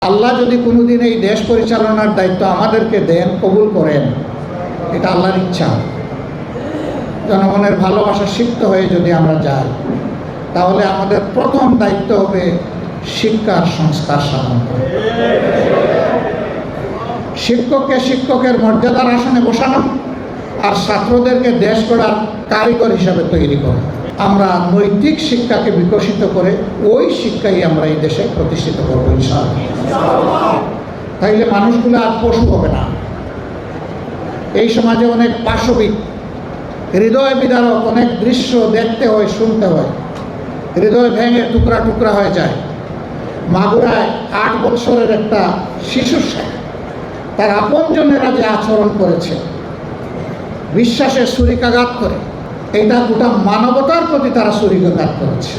আল্লাহ যদি কোনোদিন এই দেশ পরিচালনার দায়িত্ব আমাদেরকে দেন, কবুল করেন, এটা আল্লাহর ইচ্ছা। জনগণের ভালোবাসা সিক্ত হয়ে যদি আমরা যাই, তাহলে আমাদের প্রথম দায়িত্ব হবে শিক্ষার সংস্কার সাধন করা। শিক্ষককে শিক্ষকের মর্যাদার আসনে বসানো আর ছাত্রদেরকে দেশ গড়ার কারিগর হিসাবে তৈরি করা। আমরা নৈতিক শিক্ষাকে বিকশিত করে ওই শিক্ষাই আমরা এই দেশে প্রতিষ্ঠিত করবো ইনশাআল্লাহ। তাইলে মানুষগুলো আর পশু হবে না। এই সমাজে অনেক পাশবিক, হৃদয় বিদারক অনেক দৃশ্য দেখতে হয়, শুনতে হয়, হৃদয় ভেঙে টুকরা টুকরা হয়ে যায়। মাগুরায় 8 বছরের একটা শিশুর সাথে তার আপনজনেরা যে আচরণ করেছে, বিশ্বাসের ছুরিকাঘাত করে, এটা গোটা মানবতার প্রতি তারা ছুরিকাঘাত করেছে।